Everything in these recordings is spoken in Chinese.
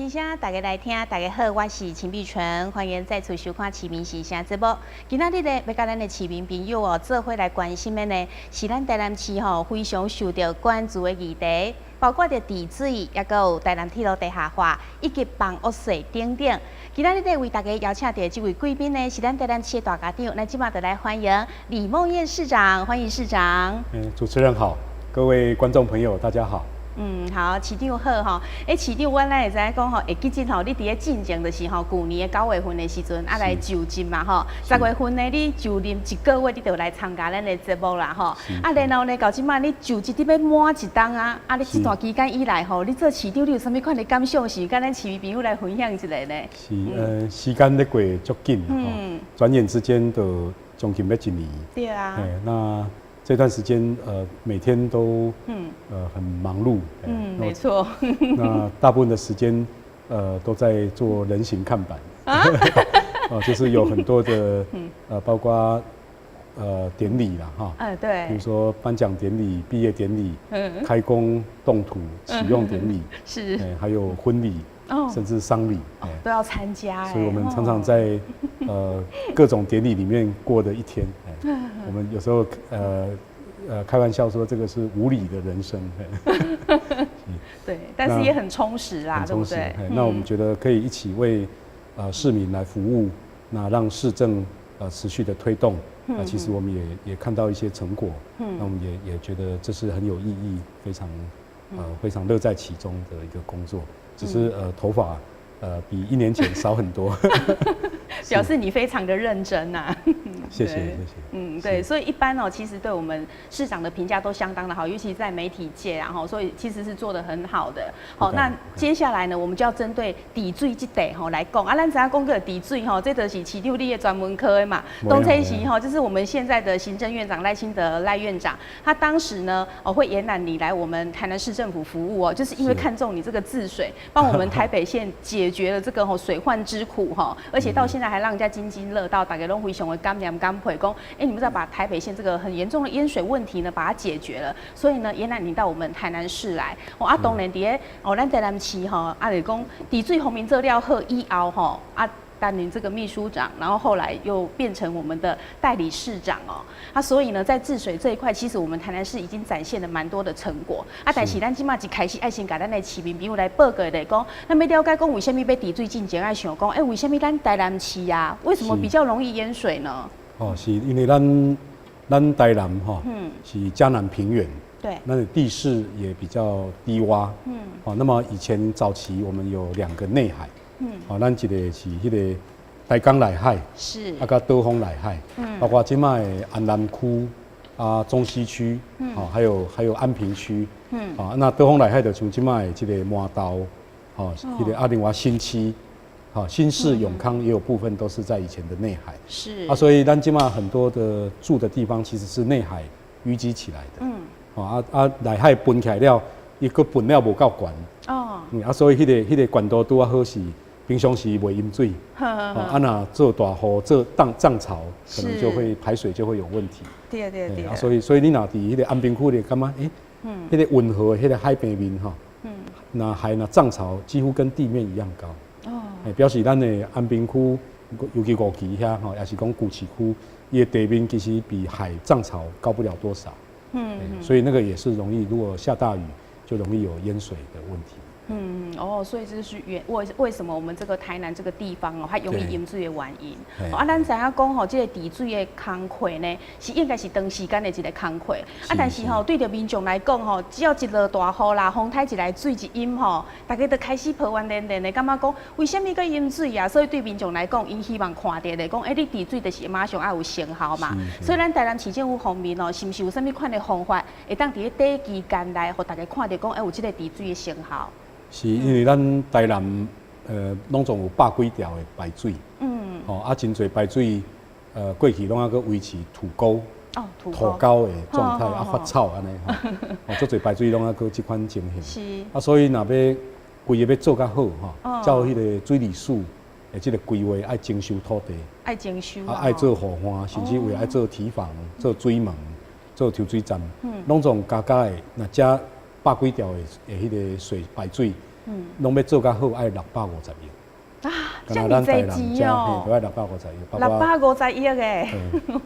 时声，大家来听，大家好，我是陈碧纯，欢迎再次收看《市民时声》节目。今仔日呢，要甲咱的市民朋友哦，做伙来关心的呢，是咱台南市吼非常受到关注的议题，包括着治水，也有台南铁路地下化，以及房屋税等等。今仔日呢，为大家邀请到这位贵宾呢，是咱台南市的大家长，那今嘛就来欢迎李孟燕市长，欢迎市长。主持人好，各位观众朋友，大家好。好，市长好吼。市长，我咱会知讲吼，会记得吼，你伫咧进前就是吼，去年的9月份的时阵，来就任嘛吼。10月份呢，你就任1个月，你就来参加咱的节目啦吼。然后呢，到即摆你就职你要满1冬啊，你这段期间以来吼，你做市长，你有啥物款的感想？是跟咱市民朋友来分享一下呢？是时间咧过足紧吼，转眼之间就将近要1年。对啊。那这段时间每天都很忙碌，没错。那大部分的时间都在做人形看板，就是有很多的包括典礼啦哈，对，比如说颁奖典礼、毕业典礼、开工动土启用典礼，是，还有婚礼，甚至丧礼都要参加，所以我们常常在各种典礼里面过的一天。我们有时候开玩笑说这个是无理的人生，对，但是也很充实啦，对不对？那我们觉得可以一起为市民来服务，那让市政持续的推动，其实我们也看到一些成果，那我们也觉得这是很有意义，非常乐在其中的一个工作，只是头发比1年前少很多。表示你非常的认真呐、谢谢。对，所以一般哦，其实对我们市长的评价都相当的好，尤其在媒体界，然后所以其实是做得很好的。好，那接下来呢，我们就要针对治水这块吼来讲啊，咱知影讲个治水吼，这就是市长你的专门科的嘛。东吹西吼，就是我们现在的行政院长赖清德赖院长，他当时呢会延揽你来我们台南市政府服务哦，就是因为看中你这个治水，帮我们台北县解决了这个水患之苦哈，而且到现在还让人家津津乐道，大家都非常的感念感佩，讲你们要把台北县这个很严重的淹水问题呢，把它解决了，所以呢，延揽你到我们台南市来。当然伫咧咱台南市就讲治水方面做了好以后担任这个秘书长，然后后来又变成我们的代理市长所以呢，在治水这一块，其实我们台南市已经展现了蛮多的成果但是咱今嘛一开始爱先给咱的市民朋友来报告来讲，咱要了解讲为什么要治水进前爱想讲，为什么咱台南市为什么比较容易淹水呢？是因为咱台南是嘉南平原，对，那地势也比较低洼，那么以前早期我们有2个内海。咱一个是迄个台江内海，是，甲刀锋内海，包括即卖安南区中西区，还有安平区，那刀锋内海就像即卖这个麻豆，迄个另外新区，新市永康也有部分都是在以前的内海，是，所以咱即卖很多的住的地方其实是内海淤积起来的，内海分起来了，伊个分了无够悬，所以迄个管道拄好是。平常时袂淹水，那做大雨、做涨潮，可能就会排水就会有问题。对。所以你若伫迄个安平区，你感觉迄个温和的迄个海平面那海涨潮几乎跟地面一样高。表示咱的安平区，尤其5期遐也是讲古市区，伊的地面其实比海涨潮高不了多少。所以那个也是容易，如果下大雨就容易有淹水的问题。所以这是为什么我们这个台南这个地方它容易淹水的原因。咱知影讲这个治水的工课呢，是应该是长时间的一个工课。但是对着民众来讲只要一落大雨啦，风台一来水一淹大家就开始抱怨连连的，感觉讲为什么佮淹水啊？所以对民众来讲，因希望看到的讲，你治水就是马上有成效嘛。所以咱台南市政府方面是不是有啥物款的方法，会当伫第一期间内，互大家看到讲，有这个治水的成效？是因为咱台南拢总有100几条的排水，真侪排水过去拢还维持土沟、土沟的状态发臭安尼足侪排水拢还即款情形。是所以若要规个要做较好照迄个水利署的即个规划，爱征收土地，爱征收爱做护岸，甚至为爱做堤防、做水门、做抽水站，拢总加的，那加100几条的迄个水排水，拢要做较好，爱650亿。像你这集哦，都要650亿，650亿诶，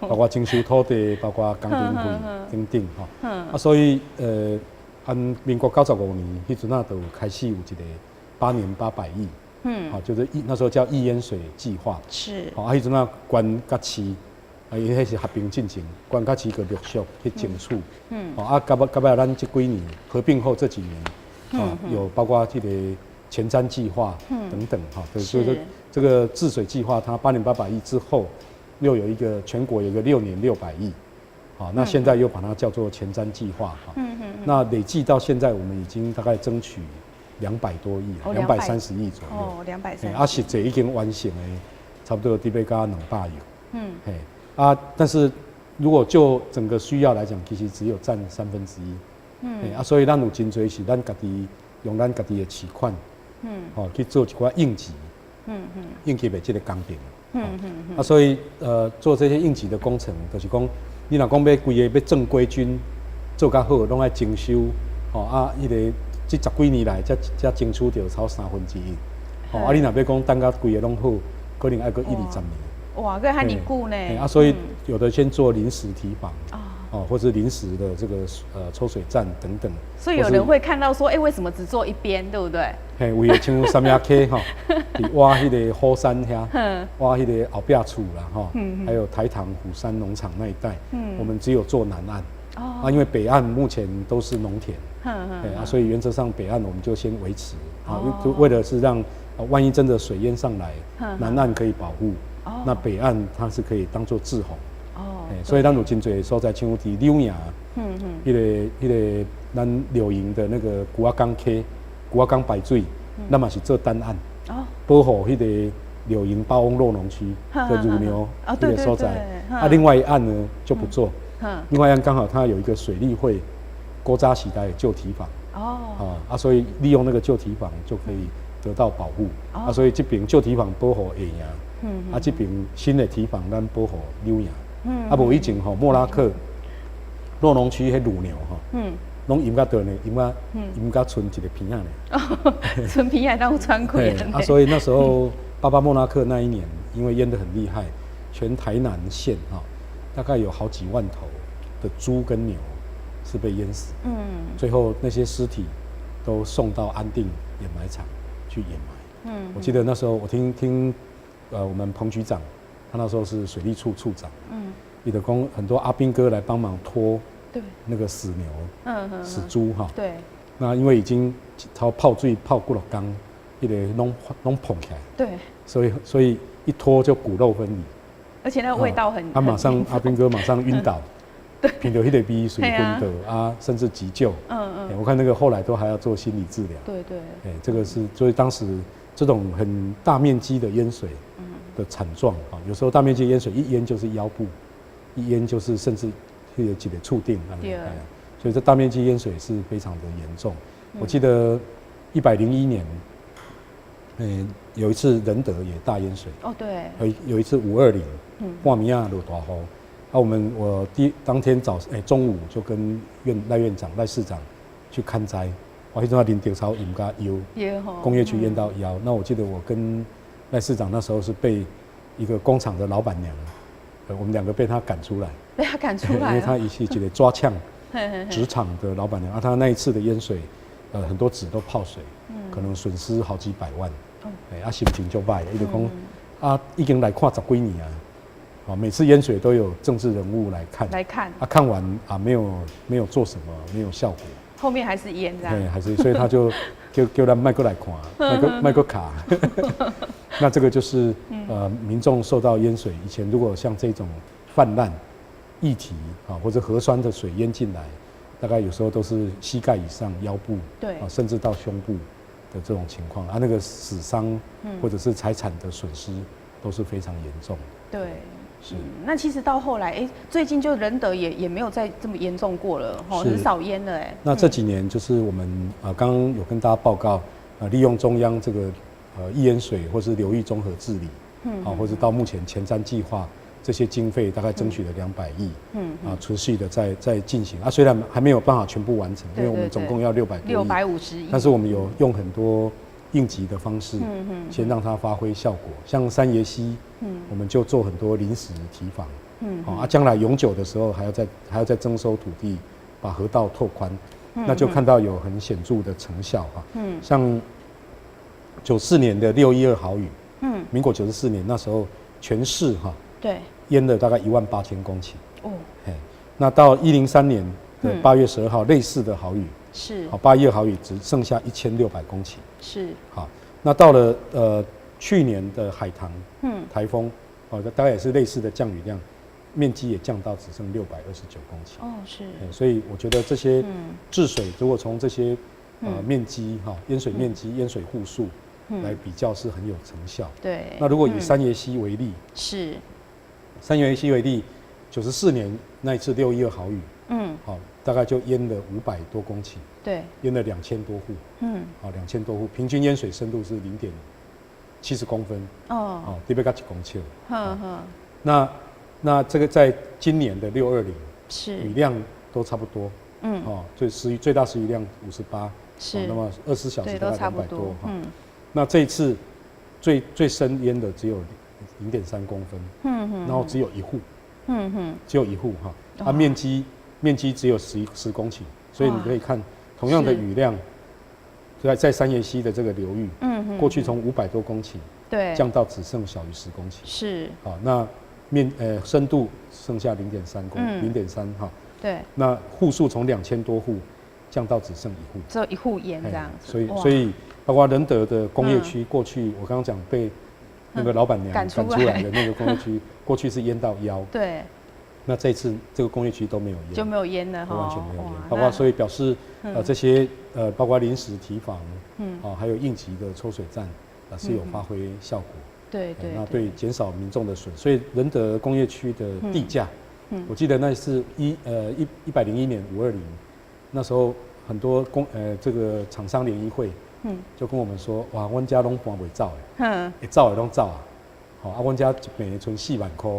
包括征收土地，包括工程费等等吼。啊，所以按民国95年，迄阵啊，就开始有一个8年800亿，就是那时候叫易淹水计划。是。啊，迄阵啊，县甲市，因迄是合并进程，县甲市个陆续去争取。啊，到尾咱这几年合并后这几年，有包括这个前瞻计划等等，就是这个治水计划，它8年800亿之后，又有一个全国有一个6年600亿。那现在又把它叫做前瞻计划那累计到现在，我们已经大概争取200多亿，230亿左右。哦，230。啊，实际已经完成的，差不多得要加200亿。但是如果就整个需要来讲，其实只有占1/3。所以咱有真多是咱家己用咱家己的市款，去做一寡应急，应急的这个工程。所以做这些应急的工程，就是讲。你若讲要规个要正规军做较好，拢爱征收，迄个这10几年来才争取到超1/3。你若要讲等甲规个拢好，可能爱个1、20年。哇，这还你顾呢？所以有的先做临时堤防，或是临时的这个抽水站等等。所以有人会看到说，为什么只做一边，对不对？为了像三亚溪挖迄个火山遐，挖迄个后壁厝啦还有台糖虎山农场那一带，我们只有做南岸。因为北岸目前都是农田，所以原则上北岸我们就先维持，就为了是让万一真的水淹上来，南岸可以保护，那北岸它是可以当做滞洪。所以咱有真侪所在，像伫柳营，迄个咱柳营的那个古阿港溪。古阿港排水，那嘛是做单岸，保护迄个柳营八翁洛农区的乳牛迄个所在。另外一岸呢就不做，另外一岸刚好它有一个水利会古早时代的旧堤防，所以利用那个旧堤防就可以得到保护。所以这边旧堤防保护下营，这边新的堤防咱保护柳营。无以前莫拉克洛农区迄乳牛拢饮甲倒呢，饮甲剩一个片仔呢。剩片仔当穿溃。所以那时候88莫拉克那一年，因为淹得很厉害，全台南县大概有好几万头的猪跟牛是被淹死。最后那些尸体都送到安定掩埋场去掩埋。我记得那时候我听我们彭局长，他那时候是水利处处长。你的工很多阿兵哥来帮忙拖。对，那个死牛、死猪对，那因为已经泡水泡过了缸，一个弄捧起来，对，所以一拖就骨肉分离，而且那个味道很，马上阿兵哥马上晕倒，对，品流一点鼻水昏的甚至急救，我看那个后来都还要做心理治疗，对，这个是所以当时这种很大面积的淹水的惨状有时候大面积淹水一淹就是腰部，一淹就是甚至。会有几个触电，所以这大面积淹水是非常的严重。我记得101年，有一次仁德也大淹水。对。有一次520，半暝啊落大雨。我当天中午就跟赖院长、赖市长去看灾。我迄阵林德超淹到腰，工业区淹到腰。那我记得我跟赖市长那时候是被一个工厂的老板娘。我们2个被他赶出来，被他赶出来，因为他是一个抓呛纸厂的老板娘他那一次的淹水，很多纸都泡水，可能损失好几百万，心情就坏了，伊就讲已经来看10几年每次淹水都有政治人物来看，看完没有做什么，没有效果，后面还是淹这样，还是所以他就叫他卖过来看，卖过卡。那这个就是民众受到淹水，以前如果像这种泛滥液体或者核酸的水淹进来，大概有时候都是膝盖以上、腰部，甚至到胸部的这种情况那个死伤或者是财产的损失都是非常严重。对，是。那其实到后来，最近就仁德也没有再这么严重过了，很少淹了那这几年就是我们刚刚有跟大家报告，利用中央这个易淹水或是流域综合治理，或者到目前前瞻计划这些经费大概争取了200亿，持续的在进行啊。虽然还没有办法全部完成，因为我们总共要650亿，但是我们有用很多应急的方式，先让它发挥效果。像三爷溪，我们就做很多临时堤防，将来永久的时候还要再征收土地，把河道拓宽，那就看到有很显著的成效哈。像94年的6.12豪雨，民国94年那时候全市哈。对，淹了大概18000公顷。哦，那到103年的8月12号，类似的豪雨是，好，8月豪雨只剩下1600公顷。是，好，那到了去年的海棠台风，大概也是类似的降雨量，面积也降到只剩629公顷。哦，是，所以我觉得这些治水，如果从这些面积淹水面积、淹水户数来比较，是很有成效。对，那如果以三爷溪为例，是。三爷溪为例，94年那一次6.12豪雨，好，大概就淹了500多公顷，对，淹了2000多户，好，2000多户，平均淹水深度是0.70公分，哦，特别到1公尺，那这个在今年的620，是雨量都差不多，最大时雨量58，是，那么24小时大概200多，那这一次最深淹的只有0.3公分，然后只有一户，只有一户哈，它面积只有10公顷，所以你可以看同样的雨量，在三爷溪的这个流域，过去从500多公顷，对，降到只剩小于10公顷，是，好，那深度剩下0.3哈，对，那户数从2000多户降到只剩一户，只有一户淹这样子，所以包括仁德的工业区，过去我刚刚讲被那个老板娘赶出来的那个工业区，过去是淹到腰。对。那这次这个工业区都没有淹，就没有淹了，完全没有淹。包括所以表示这些包括临时堤防，还有应急的抽水站是有发挥效果。对对。那对减少民众的损，所以仁德工业区的地价，我记得那是101年520，那时候很多这个厂商联谊会。就跟我们说，哇，阮家拢搬袂走的，会走的拢走啊，好，阮家一坪存4万块，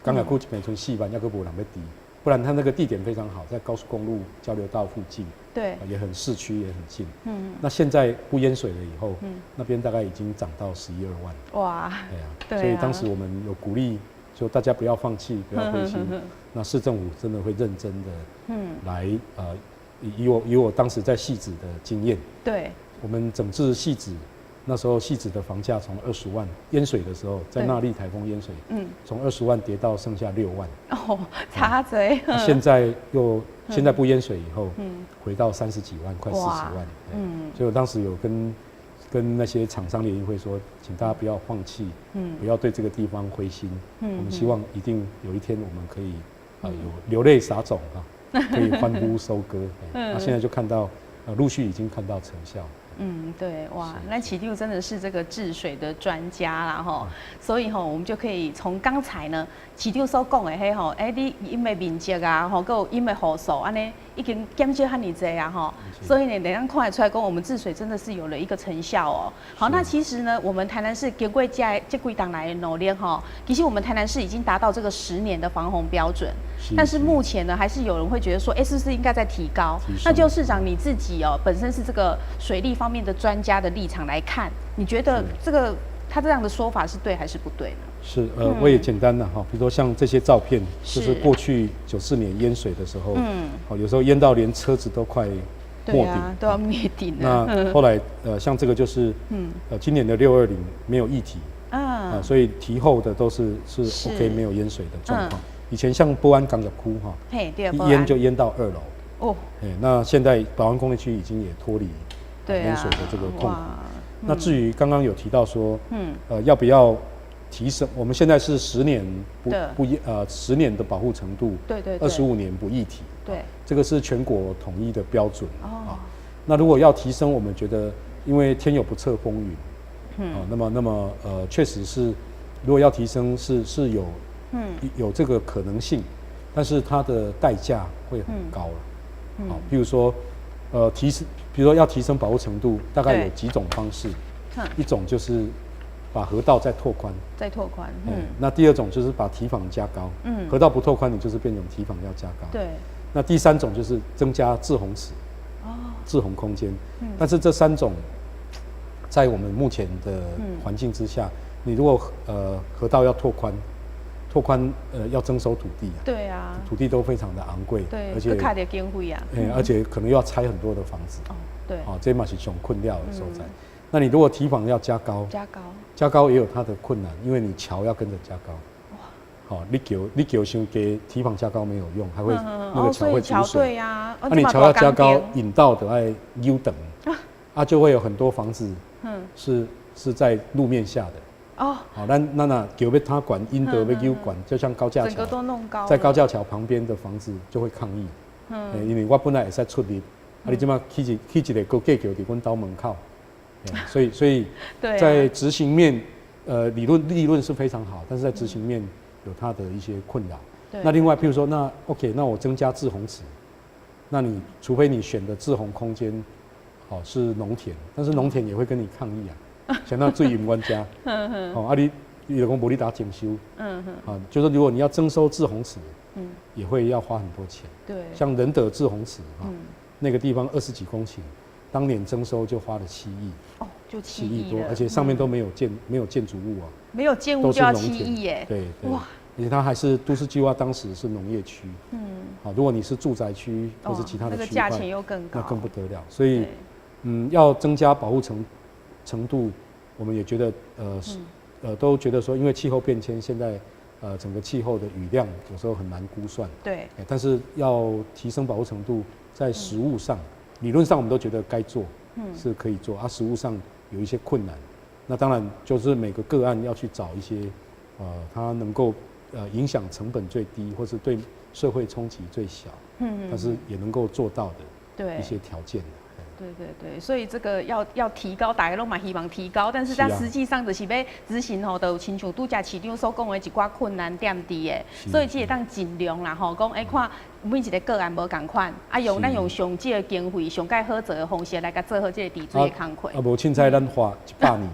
港雅区一坪存4万，要个无人要低，不然它那个地点非常好，在高速公路交流道附近，对，也很市区，也很近。那现在不淹水了以后，那边大概已经涨到12万。哇，对啊，所以当时我们有鼓励，就大家不要放弃，不要灰心。那市政府真的会认真的，来以我当时在汐止的经验，对。我们整治汐止，那时候汐止的房价从20万淹水的时候，在纳莉台风淹水，从20万跌到剩下6万。哦，差嘴。现在不淹水以后，回到30几万，快40万。所以我当时有跟那些厂商联谊会说，请大家不要放弃，不要对这个地方灰心。我们希望一定有一天我们可以有流泪撒种可以欢呼收割。那现在就看到陆续已经看到成效。对，哇，那启六真的是这个治水的专家啦哈，所以我们就可以从刚才呢启六所讲的你因的面积啊，还有因的户数，安尼已经减少很多啊所以呢，咱看得出来讲，我们治水真的是有了一个成效哦。好，那其实呢，我们台南市经过这几档来的努力其实我们台南市已经达到这个10年的防洪标准，但是目前呢，还是有人会觉得说，是不是应该再提高？那就市长你自己本身是这个水利方面的专家的立场来看，你觉得他这样的说法是对还是不对呢？是我也简单的比如说像这些照片，就是过去94年淹水的时候，有时候淹到连车子都快没顶，都要灭顶了。那后来像这个就是今年的620没有议题所以堤后的都是 OK 没有淹水的状况。以前像波安港角窟一淹就淹到2楼哦，那现在保安工业区已经也脱离淹水的这个痛苦。那至于刚刚有提到说，要不要提升？我们现在是10年10年的保护程度，对，25年不议题，对，这个是全国统一的标准那如果要提升，我们觉得因为天有不测风云，那么确实是，如果要提升是有这个可能性，但是它的代价会很高了。比如说比如说要提升保护程度，大概有几种方式。一种就是把河道再拓宽，那第二种就是把堤防加高，河道不拓宽，你就是变成堤防要加高。对。那第三种就是增加滞洪池，滞洪空间。但是这3种，在我们目前的环境之下，你如果河道要拓宽要征收土地啊，对啊，土地都非常的昂贵，对，而且卡得经费啊，而且可能要拆很多的房子，对，这嘛是穷困掉的所在。那你如果堤防要加高也有它的困难，因为你桥要跟着加高。好，你桥伤低，堤防加高没有用，还会那个桥会积水。对呀，那你桥要加高，引道的爱 U 等，就会有很多房子，是在路面下的。好，那桥要它管，引道要 U 管，就像高架桥，整个都弄高。在高架桥旁边的房子就会抗议，因为我本来会使出入，你今嘛起一个高架桥伫阮家门口，所以在执行面，理论是非常好，但是在执行面有它的一些困扰。那另外，譬如说，那 OK， 那我增加滞洪池，那你除非你选的滞洪空间，是农田，但是农田也会跟你抗议啊，想到最引官家，你就讲无你打检修，就是如果你要征收滞洪池，也会要花很多钱。对，像仁德滞洪池那个地方20几公顷，当年征收就花了7亿。就7亿多，而且上面都没有建筑物啊，没有建物就要7亿耶。对，哇！而且它还是都市计划，当时是农业区。好，如果你是住宅区或是其他的区块，那个价钱又更高，那更不得了。所以，要增加保护程度，我们也觉得都觉得说，因为气候变迁，现在整个气候的雨量有时候很难估算。对。但是要提升保护程度，在实务上，理论上我们都觉得该做，是可以做实务上有一些困难。那当然就是每个个案要去找一些它能够影响成本最低，或是对社会冲击最小，但是也能够做到的一些条件。对，所以这个要提高，大家都蛮希望提高，但是在实际上就是要执行吼，都有亲像拄则市长所讲的一寡困难点滴的，所以只会当尽量啦吼，讲看每一个个案无共款，咱用上少的经费、上介好做的方式来甲做好这个治水的工作。无凊彩咱花100年、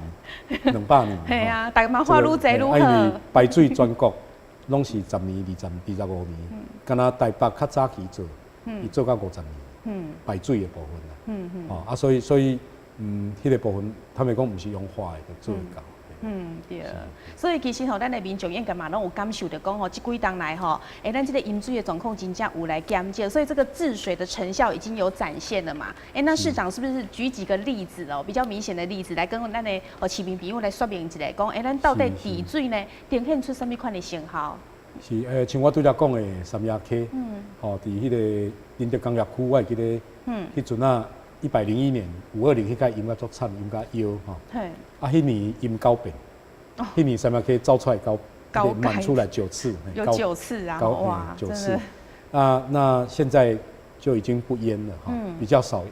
200年。系啊，大家花愈济愈好。因为排水全国拢是10年、25年，敢若台北较早期做，伊做到50年，排水的部分啦。所以，迄个部分，他们讲不是用花的，就做得到。对。所以其实咱的民众应该嘛拢有感受到讲这几冬来咱这个饮水的状况真正有来减少，所以这个治水的成效已经有展现了嘛。那市长是不是举几个例子比较明显的例子来跟咱的市民朋友来说明一下，讲咱到底治水呢，呈现出什么款的成效？是像我拄则讲的三亚溪，伫迄个林德工业区，我会记得，迄阵101年520迄届淹甲足惨，淹甲腰迄年淹9遍，迄年三亚溪造出来满出来9次，有9次啊，哇，9次。那现在就已经不淹了比较少，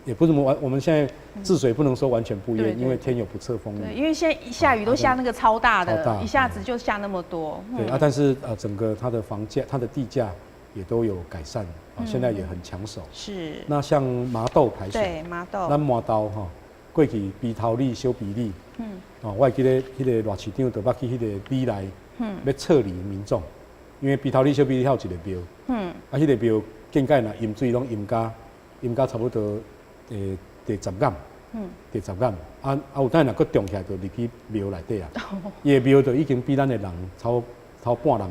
也不是我们现在治水不能说完全不淹，因为天有不测风云。对，因为现在一下雨都下那个超大的，一下子就下那么多。对但是整个它的房价、它的地价也都有改善，现在也很抢手。是。那像麻豆排水，对麻豆，咱麻豆过去鼻头里、小鼻里，我还记得迄个罗市长就捌去迄个里内，要撤离民众，因为鼻头里、小鼻里还有一个庙，迄个庙境界若淹水拢淹加差不多。第10竿，第10竿，有等若佫重起来，就入去庙内底啊。伊个庙就已经比咱的人超半人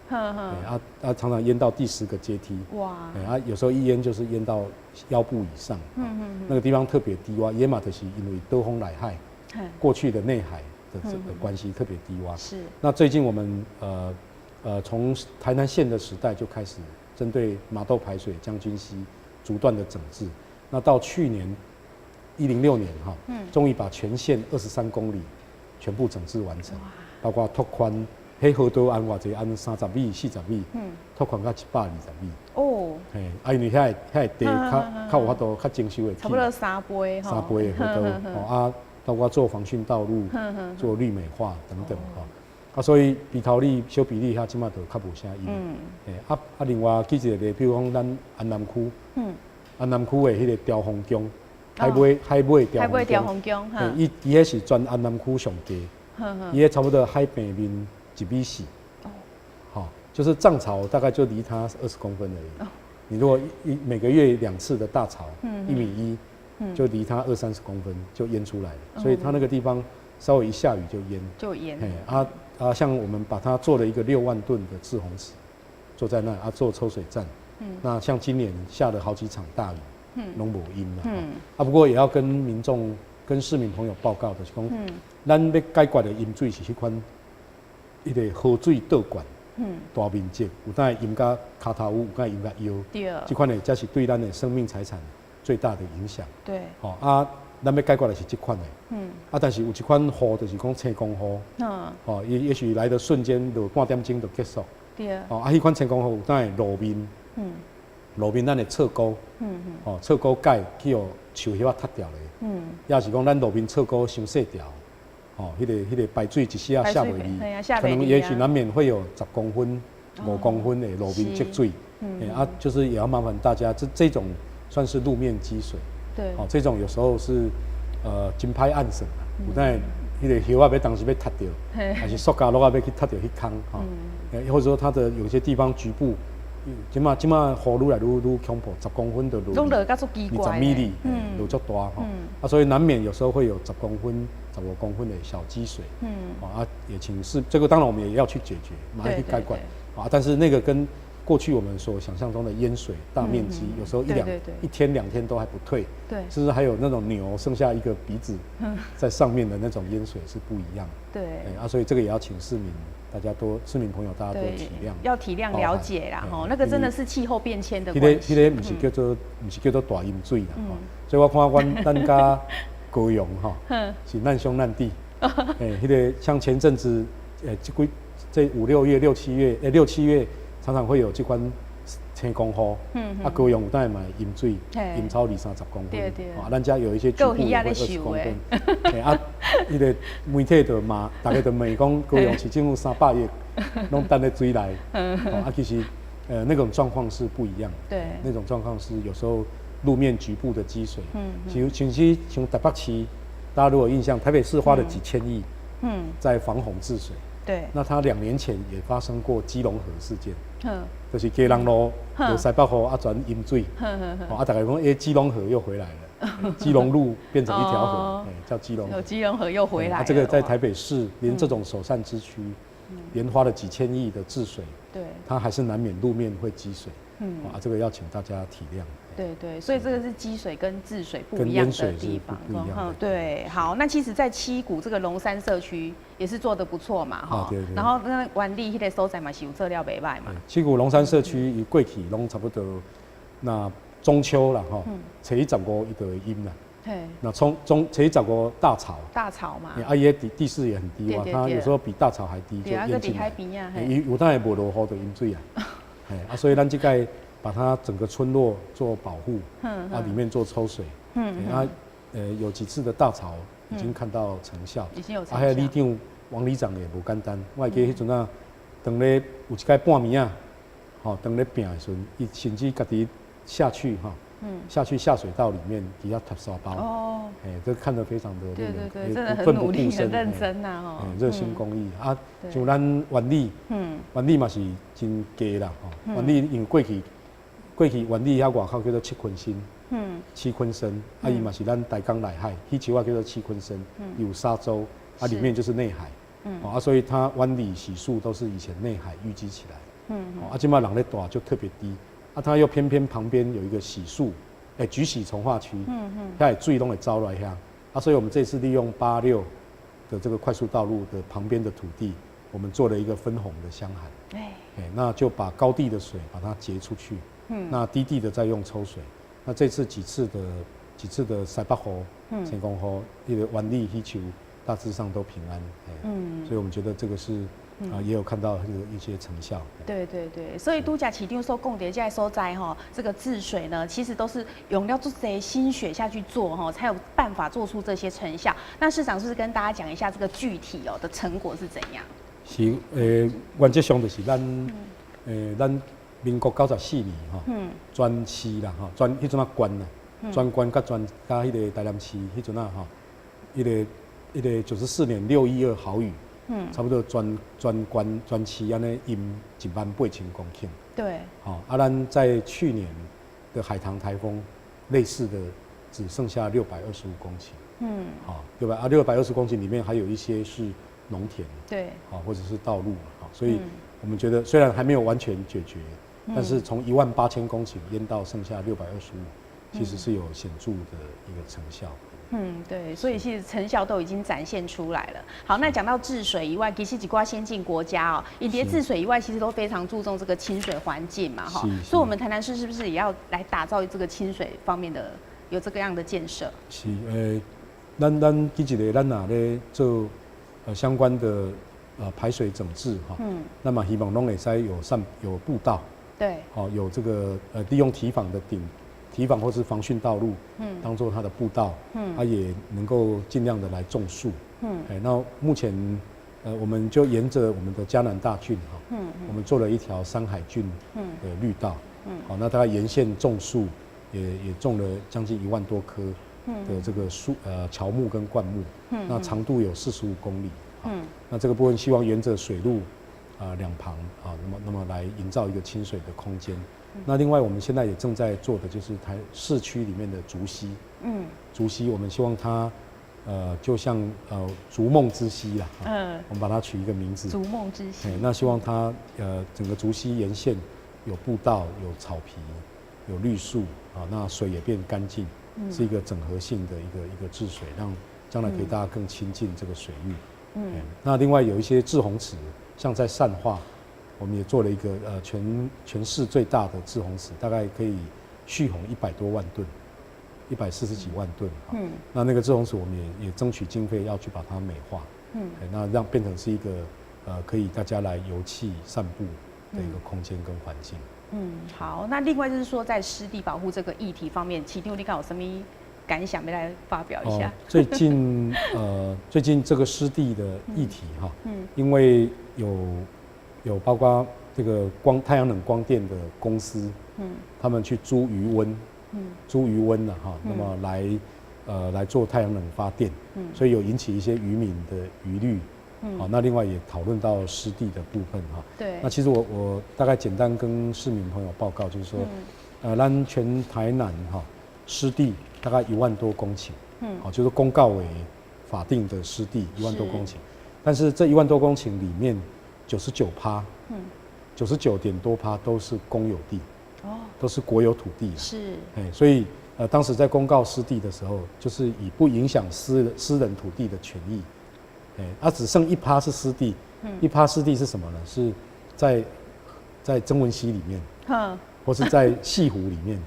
悬啊。常常淹到第10个阶梯。哇！有时候一淹就是淹到腰部以上。那个地方特别低洼，淹嘛就是因为兜风来害，过去的内海的关系特别低洼。是。那最近我们从台南县的时代就开始针对麻豆排水、将军溪逐段的整治。那到去年106年终于把全县23公里全部整治完成，包括拓宽，迄河道按偌济，按30米、40米，拓宽到120米。哦，因为遐个地较有法度，较精修的，差不多3倍3倍的河道，包括做防汛道路、做绿美化等等所以鼻头里、小鼻里遐即马就较无啥淹。另外举一个例，比如讲咱安南区。安南区的迄个雕凤宫，海尾雕凤宫，伊迄是全安南区上低，伊也差不多海平面1.4米，好，就是涨潮大概就离它20公分而已。你如果每个月2次的大潮，1.1米，就离它20-30公分就淹出来了，所以它那个地方稍微一下雨就淹。像我们把它做了一个6万吨的滞洪池，坐在那做抽水站。那像今年下了好几场大雨，拢无淹了。不过也要跟民众、跟市民朋友报告的是讲，咱要解决的淹水是迄款，迄个河水倒灌，大面积，有当淹到骹头有当淹到腰，这款呢才是对咱的生命财产最大的影响。对，咱要解决的是这款的，但是有一款雨就是讲晴空雨，也许来的瞬间就半点钟就结束。迄款晴空雨有当会路面，路面咱的侧沟，侧沟盖去互树叶塌掉咧，也是讲咱路面侧沟伤细条，迄个排水一时啊下袂离，可能也许难免会有10公分、5公分的路面积水，就是也要麻烦大家，这种算是路面积水。对，这种有时候是真歹按算啦，有当迄个叶啊要当时要塌掉，还是塑胶落啊要去塌掉迄坑，或者说它的有些地方局部，即马雨愈来愈恐怖，10公分的落，20米，落足大，所以难免有时候会有10公分、15公分的小积水，也请示这个当然我们也要去解决，马上去解决，但是那个跟过去我们所想象中的淹水大面积，有时候一天2天都还不退，对，甚至还有那种牛剩下一个鼻子在上面的那种淹水是不一样的，对，所以这个也要请市民朋友大家多体谅，要体谅了解啦，那个真的是气候变迁的关系。迄个不是叫做大淹水啦，所以我看咱家高雄是难兄难弟，迄个像前阵子这5、6月、6、7月。常常会有这款晴空雨，高雄有当然嘛淹水，淹超20-30公分，咱家有一些局部也会20公分，迄个媒体就骂，大家就骂讲高雄市政府300亿，拢等咧水来，其实那种状况是不一样的，对，那种状况是有时候路面局部的积水，像台北市，大家如果有印象，台北市花了几千亿，在防洪治水。对，那他2年前也发生过基隆河事件，就是基隆路有西北河转淹水，大家讲基隆河又回来了，基隆路变成一条河，叫基隆河。有基隆河又回来了。这个在台北市，连这种首善之区，连花了几千亿的治水，对，它还是难免路面会积水，这个要请大家体谅。对，所以这个是积水跟治水不一样的地方。对，好，那其实，在七股这个龙山社区也是做得不错嘛，对。然后那原地迄个所在嘛是有做了袂歹嘛。七股龙山社区伊过去拢差不多，那中秋啦初一15伊就会淹啦。那初一15大潮嘛。伊的地势也很低洼，它有时候比大潮还低，就淹进来。有当然无落雨就淹水啊。所以咱这个。把它整个村落做保护，里面做抽水，有几次的大潮已经看到成效，已经有成效。还有里长王里长也无简单，我记迄阵啊，当咧有一摆半暝啊，当咧拼的时阵，伊甚至家己下去下去下水道里面底下搭沙包，这看得非常的对，真的很努力、很认真呐，热心公益像咱原理嘛是真低啦，原理因为过去原理遐外口叫做七坤新，七坤生，伊嘛是咱台江内海，迄球啊叫做七坤生，有沙洲，里面就是内海，所以它湾里洗漱都是以前内海淤积起来，现在人咧大就特别低，它又偏偏旁边有一个洗漱，举洗从化区，遐水拢会招来遐，所以我们这次利用86的这个快速道路的旁边的土地，我们做了一个分洪的箱涵，那就把高地的水把它截出去。那低地的再用抽水，那这次几次的西北雨、晴空雨，那个原理需求大致上都平安，所以我们觉得这个是也有看到一些成效。对，所以都假市长说，供在所在这个治水呢，其实都是用了这些心血下去做才有办法做出这些成效。那市长是不是跟大家讲一下这个具体的成果是怎样？是原则上就是咱民国94年专市啦迄阵管啦，专管甲迄个台南市迄阵迄个一个94年612豪雨，差不多专期安尼淹18000公顷。对。咱在去年的海棠台风，类似的只剩下625公顷。620公顷里面还有一些是农田，对，或者是道路，所以我们觉得虽然还没有完全解决，但是从18000公顷淹到剩下625，其实是有显著的一个成效。对，所以其实成效都已经展现出来了。好，那讲到治水以外，其实几挂先进国家以及治水以外，其实都非常注重这个清水环境嘛，所以我们台南市是不是也要来打造这个清水方面的有这个样的建设？是，咱记一个，咱哪咧做相关的排水整治那么希望拢会使有步道，对，有这个利用堤防的堤防或是防汛道路，当做它的步道，它也能够尽量的来种树，那目前我们就沿着我们的嘉南大郡我们做了一条山海郡的绿道，那大概沿线种树也种了将近1万多棵的这个树乔木跟灌木，那长度有45公里，那这个部分希望沿着水路两旁那么来营造一个清水的空间。那另外我们现在也正在做的就是市区里面的竹溪，竹溪我们希望它就像逐梦之溪啦，我们把它取一个名字，逐梦之溪。那希望它整个竹溪沿线有步道、有草皮、有绿树那水也变干净，是一个整合性的一个治水，让将来可以大家更亲近这个水域。那另外有一些滞洪池，像在善化。我们也做了一个全市最大的滞洪池，大概可以蓄洪100多万吨，140几万吨。那个滞洪池我们也争取经费要去把它美化，那让变成是一个可以大家来游憩散步的一个空间跟环境。好，那另外就是说在湿地保护这个议题方面，市长你有什么感想没来发表一下？最近这个湿地的议题因为有包括这个太阳能光电的公司，他们去租余温那么来做太阳能发电，所以有引起一些渔民的疑虑，那另外也讨论到湿地的部分对。那其实我大概简单跟市民朋友报告，就是说，咱全台南湿地大概1万多公顷，就是公告为法定的湿地1万多公顷，但是这1万多公顷里面，99%，99点多%都是公有地，都是国有土地，是，所以当时在公告湿地的时候，就是以不影响私人土地的权益，只剩1%是湿地，1%湿地是什么呢？是在曾文溪里面，或是在西湖里面，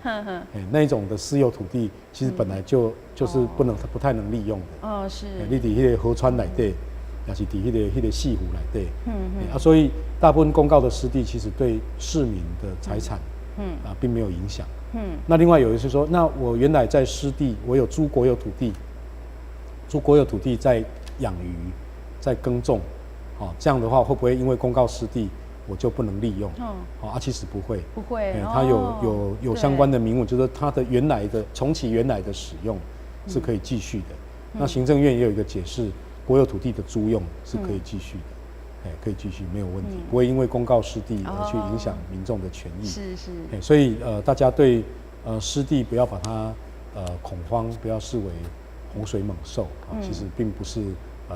那一种的私有土地，其实本来就是不太能利用的，是，你伫迄个河川内底。也是伫迄个西湖内底，所以大部分公告的湿地其实对市民的财产，并没有影响。那另外有一些说，那我原来在湿地，我有租国有土地在养鱼，在耕种，这样的话会不会因为公告湿地我就不能利用？其实不会，它有相关的明文，就是它的重启原来的使用是可以继续的。那行政院也有一个解释。国有土地的租用是可以继续的，可以继续没有问题，不会因为公告湿地而去影响民众的权益。是，所以大家对湿地不要把它恐慌，不要视为洪水猛兽其实并不是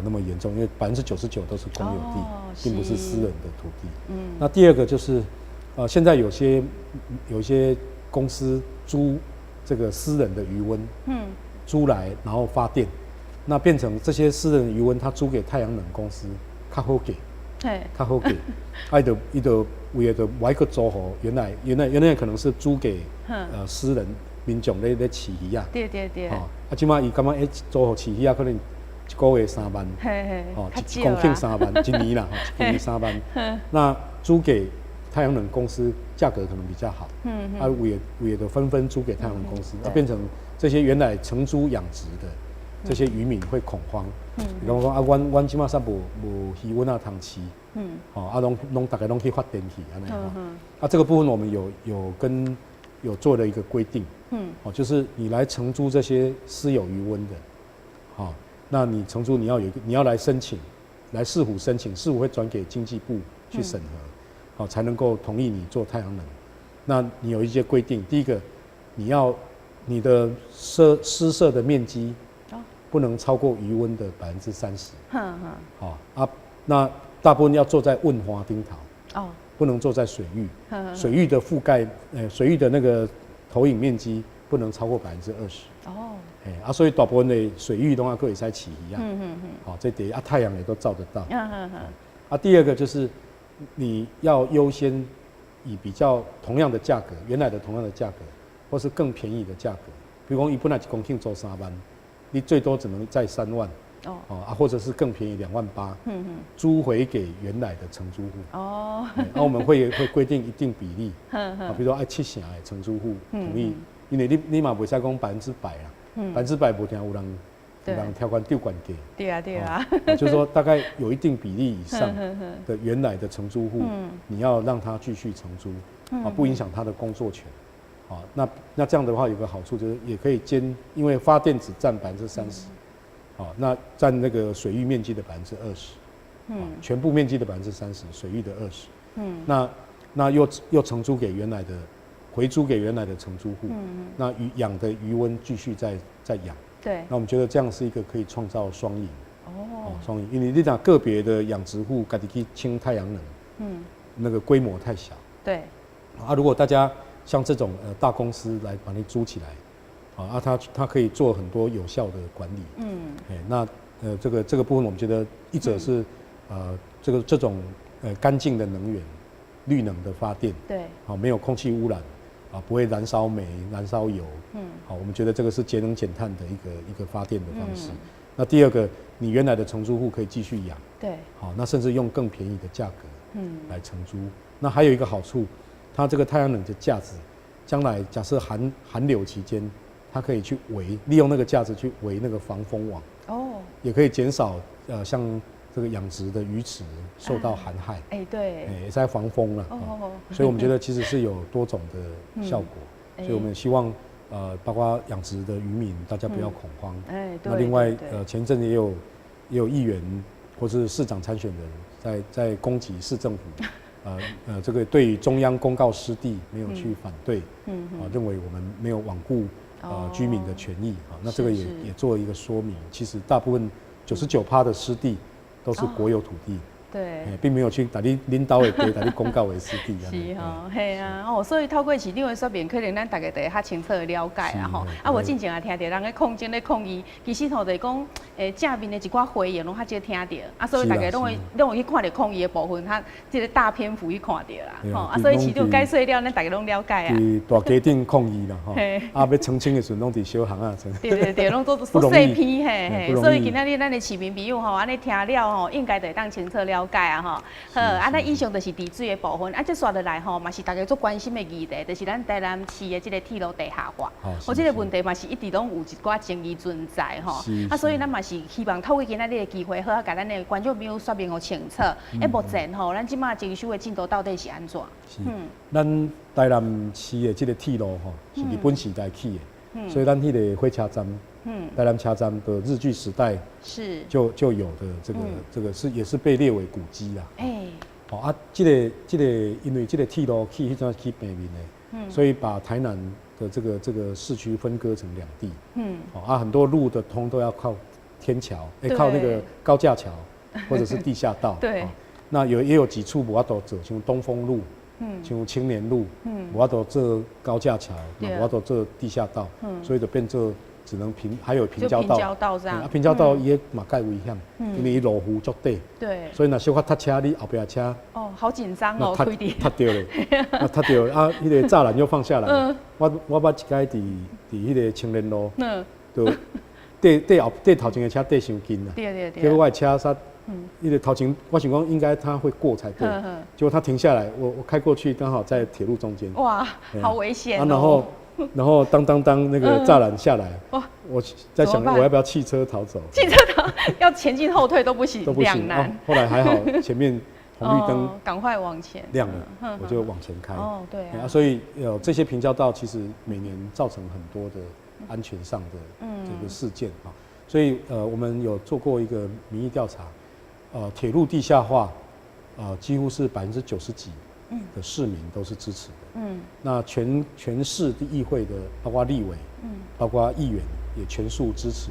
那么严重，因为99%都是公有地，并不是私人的土地。那第二个就是现在有一些公司租这个私人的渔温，租来然后发电。那变成这些私人渔温，他租给太阳能公司，较好给，较好给，伊就为了就买个租户，原来可能是租给私人民众咧饲鱼啊，对，即马伊感觉租户饲鱼啊，可能一个月3万，一公顷3万，一年啦，一年3万，那租给太阳能公司价格可能比较好，为了纷纷租给太阳能公司，变成这些原来承租养殖的。这些渔民会恐慌，比方说阮即马煞无鱼温通饲，拢大概拢去发电去安尼这个部分我们有做了一个规定，就是你来承租这些私有渔温的，那你承租你要来申请，来市府申请，市府会转给经济部去审核，好才能够同意你做太阳能。那你有一些规定，第一个，你的施设的面积不能超过余温的30%。好啊，那大部分要做在温花丁桃。哦。不能做在水域，水域的覆盖，水域的那个投影面积不能超过20%。哦。所以大部分的水域的话，可以在起一样。好，这点太阳也都照得到。第二个就是你要优先以比较同样的价格，原来的同样的价格，或是更便宜的价格，比如说一本来1公顷做3万，你最多只能在3万。或者是更便宜2.8万，租回给原来的承租户。哦，我们会规定一定比例，比如说7成的承租户同意，因为你嘛袂使讲100%啦，100%不听有人条款丢管给。对啊。就是说大概有一定比例以上的原来的承租户，你要让他继续承租，不影响他的工作权。那这样的话有个好处就是也可以因为发电只占30%。那占那个水域面积的20%，全部面积的30%，水域的20%，那又承租给原来的，回租给原来的承租户，那养的余温继续再养，对，那我们觉得这样是一个可以创造双赢，双赢，因为你讲个别的养殖户自己去清太阳能，那个规模太小，对，如果大家像这种大公司来把你租起来。它可以做很多有效的管理。那这个部分我们觉得一者是这种干净的能源，绿能的发电，对，没有空气污染，不会燃烧煤、燃烧油，我们觉得这个是节能减碳的一个发电的方式。那第二个，你原来的承租户可以继续养，对，那甚至用更便宜的价格，来承租。那还有一个好处，它这个太阳能的价值，将来假设寒流期间。它可以去利用那个价值去围那个防风网，也可以减少像这个养殖的鱼池受到寒害，对，也在防风了，所以我们觉得其实是有多种的效果，所以我们希望包括养殖的渔民大家不要恐慌，那另外前阵子也有议员或是市长参选人在攻击市政府。这个对中央公告湿地没有去反对，认为我们没有罔顾居民的权益那这个也做了一个说明。其实大部分99%的湿地都是国有土地，对，并没有去打你领导的地，打你公告的湿地。是嘿啊，所以透过市长的说明，可能咱大家会较清楚的了解啊我进前也听到人在抗争咧抗议，其实就是讲正面的一寡回应拢较少听到所以大家拢会去看到抗议的部分，他这个大篇幅去看到啦所以市长解说了，咱大家拢了解啊。大街顶抗议啦要澄清的时候，拢伫小巷对，拢都细篇所以今仔日咱的市民朋友安尼听了应该就会当清楚了解好那以上就是地水的部分接续落来嘛是大家最关心的议题，就是咱台南市的这个铁路地下化这个问题嘛是一直拢有一寡争议存在所以咱嘛是希望透过今仔日的机会，好甲咱的观众朋友说明清楚目前咱即马征收的进度到底是安怎？咱台南市的这个铁路是日本时代起的，所以咱迄个火车站，台南车站的日据时代是就有的这个也是被列为古迹啦。这个因为这个铁路去迄阵去北面的，所以把台南的这个市区分割成2地。很多路的通都要靠天桥，靠那个高架桥或者是地下道。对。那也有几处无法度做，像东风路，像青年路，无法度做高架桥，无法度做地下道，所以就变做只能还有平交道。平交道这样。平交道也嘛介危险，因为伊路幅足短。对。所以若小可塞车，你后边车。好紧张推地。踏掉咧，踏掉迄个栅栏又放下来。我捌一摆伫迄个青年路，就对头前的车对伤近啦。对。结果我的车刹。因为头前我想讲应该他会过才对，结果他停下来，我开过去刚好在铁路中间。哇，好危险然后当那个栅栏下来，我在想我要不要汽车逃走？汽车要前进后退都不行，两难。后来还好，前面红绿灯赶快往前亮了，我就往前开。对啊，所以这些平交道其实每年造成很多的安全上的这个事件所以我们有做过一个民意调查，铁路地下化，几乎是90%几的市民都是支持的。那全市的议会的，包括立委，包括议员也全数支持，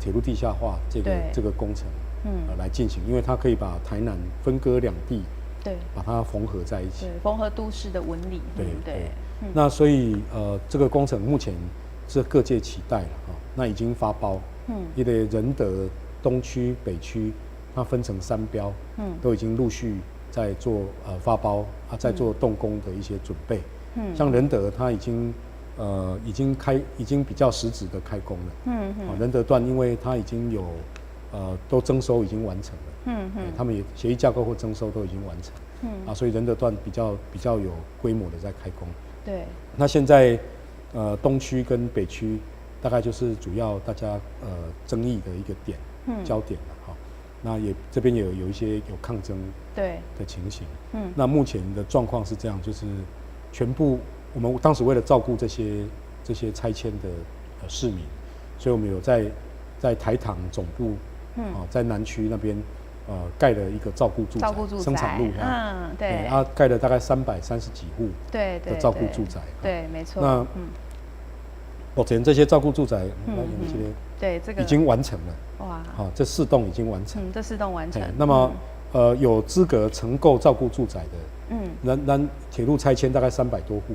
铁路地下化这个工程，来进行，因为它可以把台南分割两地，对，把它缝合在一起，对，缝合都市的纹理。对。那所以这个工程目前是各界期待了哈，那已经发包，因为仁德东区、北区，它分成3标，都已经陆续在做发包在做动工的一些准备。像仁德它已经比较实质的开工了。仁德段因为它已经有都征收已经完成了。他们也协议架构或征收都已经完成。所以仁德段比较有规模的在开工。对。那现在东区跟北区大概就是主要大家争议的一个点，焦点了哈。那这边也有一些有抗争的情形。那目前的状况是这样，就是全部我们当时为了照顾这些拆迁的市民，所以我们有在台糖总部在南区那边盖了一个照顾住宅，生产路对，盖了大概330几户的照顾住宅。对，没错。那目前这些照顾住宅，对，这个已经完成了。哇，好，这4栋已经完成。这4栋完成。那么有资格承购照顾住宅的，咱铁路拆迁大概300多户，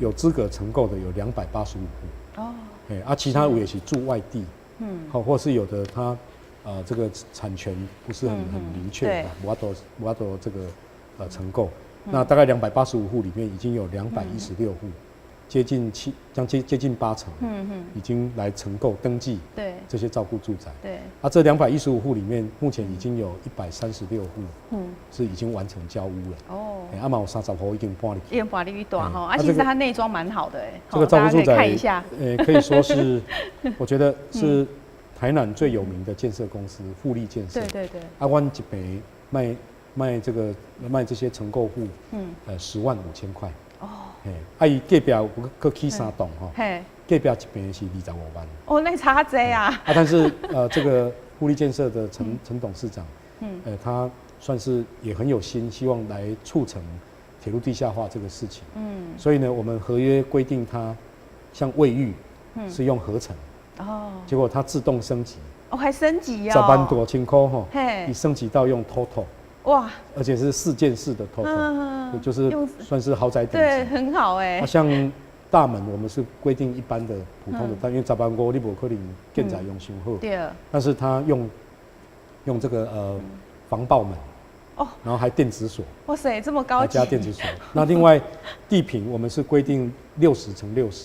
有资格承购的有285户。哦，其他也是住外地，好，或是有的他这个产权不是很明确，我都这个承购。那大概285户里面已经有216户。接近8成，已经来承购登记这些照顾住宅。对，这215户里面，目前已经有136户，是已经完成交屋了。哦，嘛有30户已经搬进去，已经搬进去大哈。其实它内装蛮好的这个照顾住宅看一下，可以说是，我觉得是台南最有名的建设公司富力建设。对。阮一平卖这些承购户，10.5万块。哦，伊隔壁有起3栋哈，隔壁一边是25万。哦，那差这啊！但是这个富力建设的陈董事长，他算是也很有心，希望来促成铁路地下化这个事情。所以呢，我们合约规定他像卫浴是用合成，结果他自动升级。还升级哦！10万多千块哈，你升级到用 TOTO。哇！而且是4件式的 TOTO，就是算是豪宅等级，对，很好哎。像大门，我们是规定一般的普通的，但因为10万5你不可能建材用修好，对。但是他用这个防爆门，然后还电子锁。哇塞，这么高级！加电子锁。那另外地坪我们是规定60×60，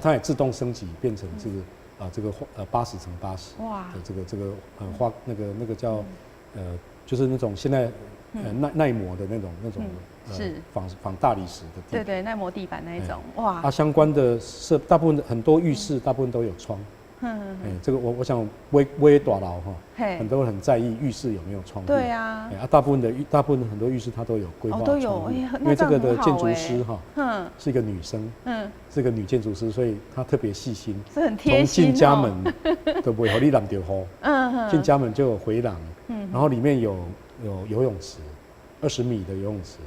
它也自动升级变成这个80×80哇的这个花那个叫就是那种现在耐磨的那种是仿大理石的地，对，耐磨地板那一种哇。相关的大部分很多浴室大部分都有窗，这个我想微大楼哈，很多人很在意浴室有没有窗户。对啊，大部分很多浴室它都有规划窗户，因为这个的建筑师哈，是一个女生，是一个女建筑师，所以她特别细心，是很贴心。从进家门都不会让你淋到雨，进家门就有回廊，然后里面有游泳池，20米的游泳池，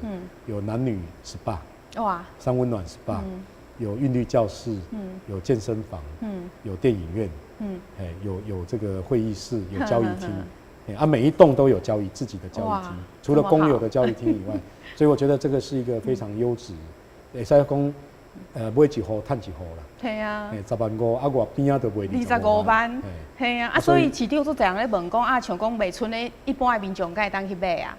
有男女 SPA， 哇，3温暖 SPA。有韵律教室，有健身房，有电影院，有这个会议室，有交易厅，每一栋都有自己的交易厅，除了公有的交易厅以外，所以我觉得这个是一个非常优质，会使讲，买一户赚一户啦。对啊，10万5，我边都卖25万，对啊，所以市场做这样咧问讲像讲卖村的一般的民众，该当去买啊。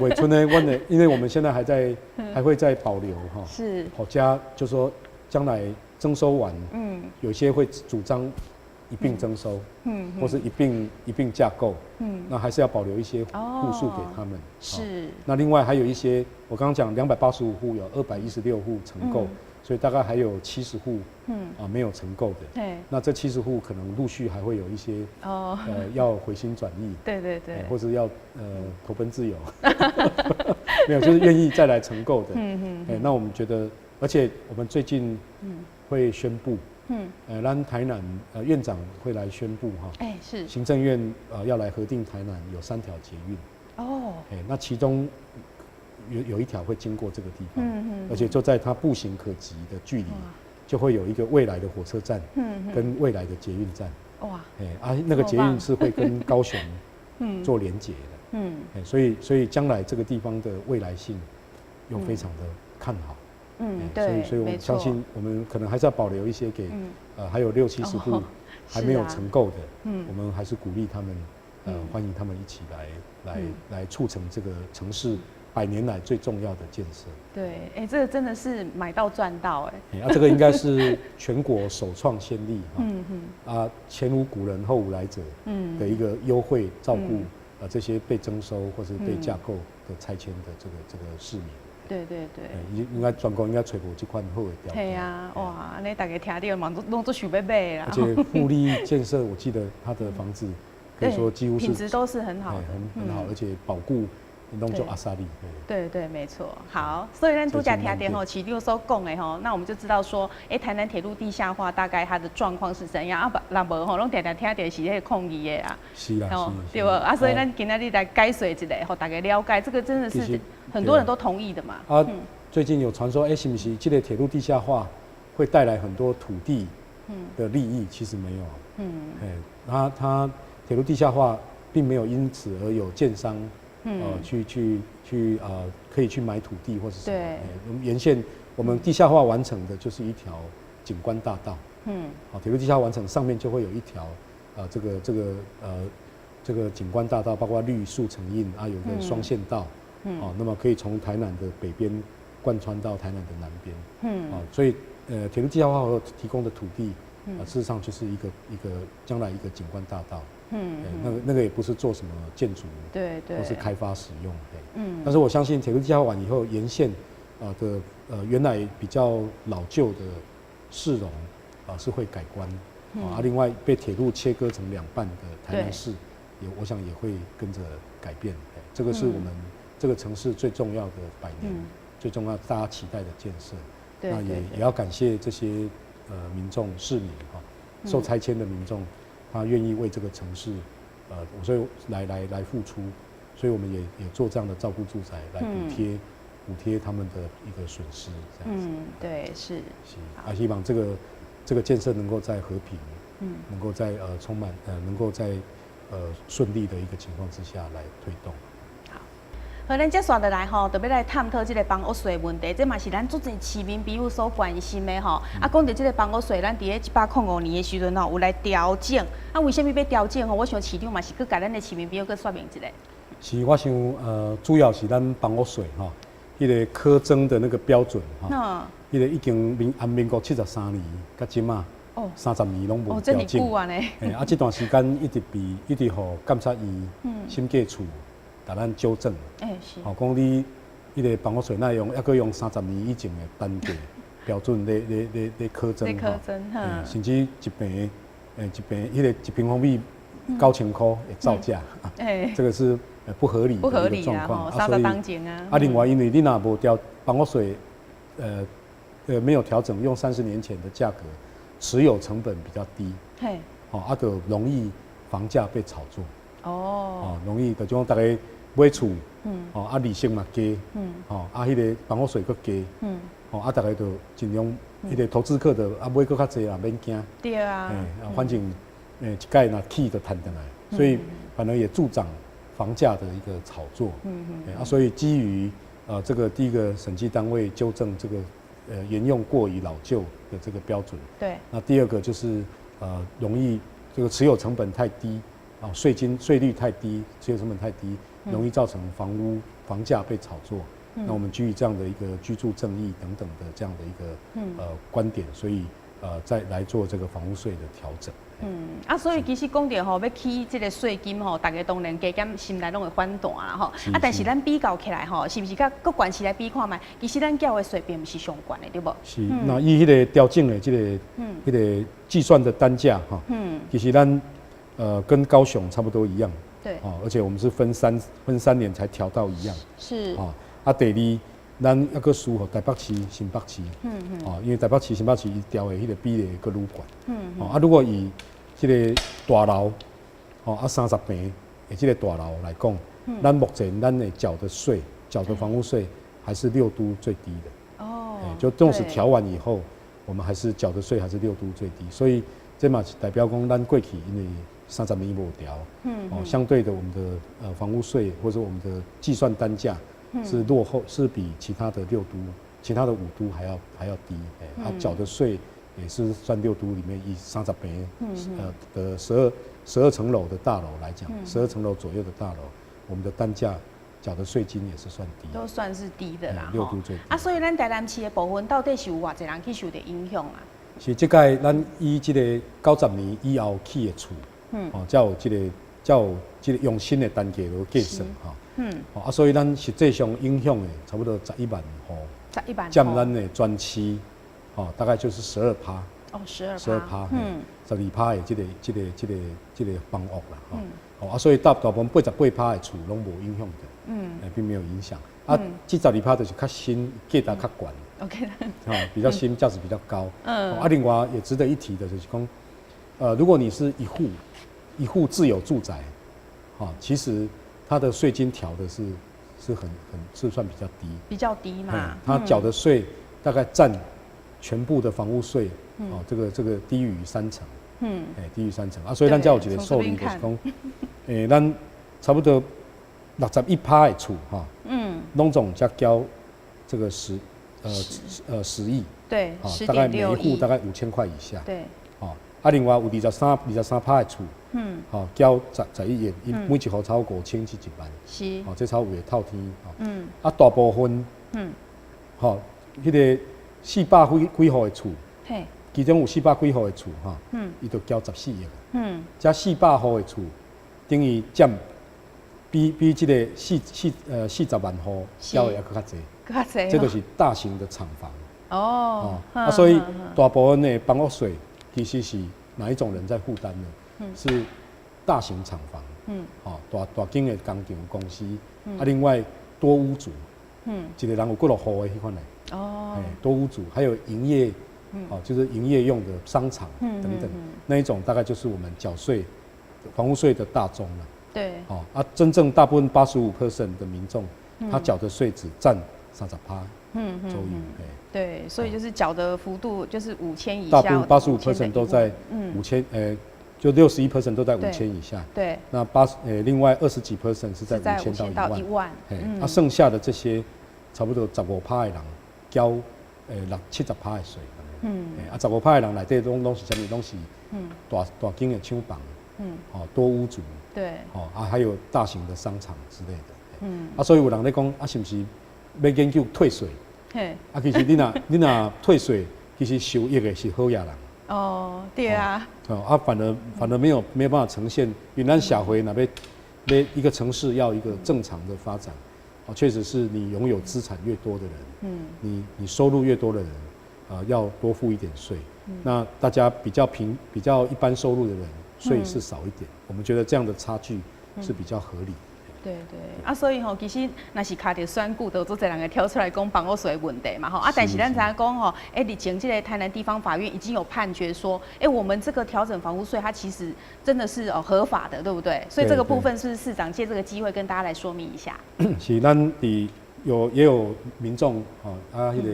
尾村呢，因为我们现在还会再保留哈，是好加，就说将来征收完，有些会主张一并征收，或是一并架构，那还是要保留一些户数给他们。是，那另外还有一些，我刚刚讲285户有216户承购。所以大概还有70户，没有承购的。对。那这70户可能陆续还会有一些，要回心转意。对。或者要投奔自由。没有，就是愿意再来承购的。那我们觉得，而且我们最近会宣布，咱台南院长会来宣布哈，是行政院要来核定台南有3条捷运，那其中有一条会经过这个地方，而且就在它步行可及的距离，就会有一个未来的火车站，跟未来的捷运站，那个捷运是会跟高雄做连结的，所以将来这个地方的未来性又非常的看好。对，所以我相信我们可能还是要保留一些给还有60-70户还没有成构的，我们还是鼓励他们，欢迎他们一起来促成这个城市100年来最重要的建设。对，这个真的是买到赚到这个应该是全国首创先例前无古人后无来者的一个优惠照顾这些被征收或是被架构的拆迁的这个市民。对，应该全国应该找无这款好的条件。对啊，哇，那大家听到嘛，拢都想要买啦。而且富力建设，我记得它的房子可以说几乎是品质都是很好的，很好，而且保固弄就阿萨利。对，没错。好，所以咱都假听到吼，市长所讲的吼，那我们就知道说，台南铁路地下化大概它的状况是怎样啊？若无吼，拢常常听到是迄个抗议的啊。是啦，对不？所以咱今仔日来解说一下，吼，大家了解这个真的是很多人都同意的嘛。最近有传说，是不是这个铁路地下化会带来很多土地的利益？其实没有。它铁路地下化并没有因此而有建商可以去买土地或是什么。我们沿线我们地下化完成的就是一条景观大道。铁路地下化完成上面就会有一条这个景观大道，包括绿树成荫有个双线道。那么可以从台南的北边贯穿到台南的南边。所以铁路地下化所提供的土地，事实上就是一个将来一个景观大道。那个也不是做什么建筑，对，或是开发使用。但是我相信铁路地下化完以后，沿线的原来比较老旧的市容是会改观。另外被铁路切割成2半的台南市，我想也会跟着改变。这个是我们这个城市最重要的100年，最重要大家期待的建设。那也要感谢这些民众市民受拆迁的民众，他愿意为这个城市所以来付出，所以我们也做这样的照顾住宅来补贴他们的一个损失，这样子。对，是。希望这个建设能够在和平，能够在充满能够在顺利的一个情况之下来推动。好，咱接下来吼，特别来探讨这个房屋税问题，这嘛是咱足侪市民朋友所关心的吼。讲到这个房屋税，咱伫咧105年的时阵吼，有来调整。为什么要调整吼？我想市长嘛是去甲咱的市民朋友去说明一下。是，我想主要是咱房屋税吼，迄个课征的那个标准吼，迄个已经民国73年到今嘛，30年拢无调整。这么久啊呢？这段时间一直互监察院审计处甲咱纠正。是。讲你迄个房屋税那用，抑阁用30年以前的单价标准咧课征甚至一平迄个1平方米9000块的造价，这个是不合理的一个状况。另外因为你若无调房屋税，没有调整，用30年前的价格，持有成本比较低，就容易房价被炒作。容易就种大家买厝，利息嘛低，迄个房屋税佫低，大家就尽量迄个投资客就买佫较济啦，免惊。对啊。反正一届若起就摊回来，所以反而也助长房价的一个炒作。所以基于这个第一个审计单位纠正这个沿用过于老旧的这个标准。对。那第二个就是容易这个持有成本太低。税率太低，持有成本太低，容易造成房价被炒作。那我们基于这样的一个居住正义等等的这样的一个观点，所以再来做这个房屋税的调整。所以其实讲到要起这个税金大家当然加减心内拢会反弹啦但是咱比较起来是不是甲各县市来比看卖？其实咱缴的税并不是相关的，对不？是。那以迄个调整的迄个计算的单价其实咱跟高雄差不多一样，对，而且我们是分三年才调到一样，是，第二，咱抑搁输互台北市、新北市，因为台北市、新北市伊调的迄个比例搁愈悬，如果以即个大楼，30平的即个大楼来讲，咱目前咱的缴的税、缴的房屋税还是6都最低的。就纵使调完以后，我们还是缴的税还是6都最低，所以这嘛是代表讲咱过去因为30年无调，相对的我们的房屋税或者我们的计算单价是落后，是比其他的6都、其他的5都还要低，缴的税也是算6都里面以30平的12层楼的大楼来讲，12层楼左右的大楼，我们的单价缴的税金也是算低，都算是低的啦。6都最低。所以咱台南市的部分到底是有偌济人去受到影响啊？是这届咱以这个90年以后起的厝，才有这个用新的单价来计算所以咱实际上影响的差不多11万户，11万户占咱的专区，大概就是12%。12%，12%的这个房屋啦，所以大部分88%的厝拢无影响的，并没有影响。这12%就是较新，价值较悬。OK， 比较新，价值比较高。另外也值得一提的就是讲，如果你是一户自有住宅，其实它的税金调的是算比较低，比较低嘛。它缴的税大概占全部的房屋税，这个低于3成。低于3成所以咱才有一个数字就是讲，咱差不多61%的厝拢总才交这个10亿，对，大概每一户大概5000块以下，对，另外有23%的厝，交11亿，每一户超过5000至1万，是，这超有透天，大部分，迄个400几户的厝，其中有400几户的厝，伊就交14亿，这400户的厝，等于占比这个40万户交的还佫较济。这就是大型的厂房所以大部分的房屋税其实是哪一种人在负担呢？是大型厂房，大间的工厂公司，另外多屋主，一个人有5、6户的迄款的，多屋主，还有营业，就是营业用的商场等等，那一种大概就是我们缴税房屋税的大宗了。对，真正大部分85% 的民众，他缴的税只占30%左右，对，所以就是缴的幅度就是5000以下，大部分85% 都在5000，就61% 都在5000以下，对，那另外20几%是在5000到1万，剩下的这些差不多15%的人交60-70%的税，15%的人内底拢是什么？拢是大间的厂房，多屋主，对，还有大型的商场之类的，所以有人在讲是不是要研究退税？其实你若退税，其实受益的是好野人。对啊。反而没有办法呈现，因为咱社会若要一个城市要一个正常的发展，确实是你拥有资产越多的人，你收入越多的人，要多付一点税。那大家比较一般收入的人，税是少一点。我们觉得这样的差距是比较合理。对对，所以其实若是卡着选举，都做侪人会跳出来讲房屋税问题嘛但是咱知影讲日前这个台南地方法院已经有判决说，我们这个调整房屋税，它其实真的是合法的，对不对？所以这个部分是市长借这个机会跟大家来说明一下。是，咱也有民众迄个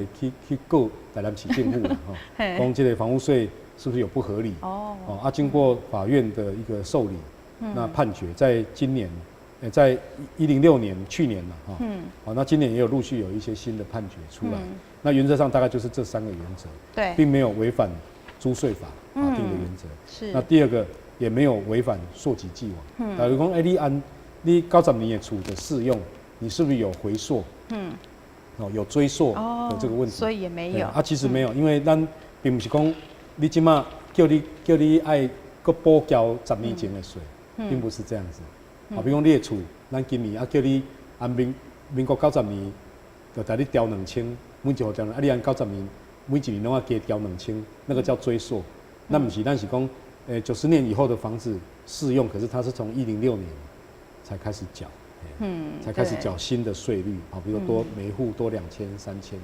去告台南市政府啦讲这个房屋税是不是有不合理？经过法院的一个受理，那判决在今年。在106年，去年了那今年也有陆续有一些新的判决出来。那原则上大概就是这3个原则，对，并没有违反租税法定的原则。是。那第二个也没有违反溯及既往。假如讲，你90年的厝的适用，你是不是有回溯？有追溯的这个问题。所以也没有。其实没有，因为咱并不是讲你今嘛叫你爱搁补交10年前的税，并不是这样子。比如讲你的厝，咱今年叫你按民国90年，就带你调2000，每一户调你按90年，每一年拢要加调2000，那个叫追溯。那不是，咱是讲，90年以后的房子适用，可是它是从106年才开始缴。才开始缴新的税率啊，比如多每户多2000、3000，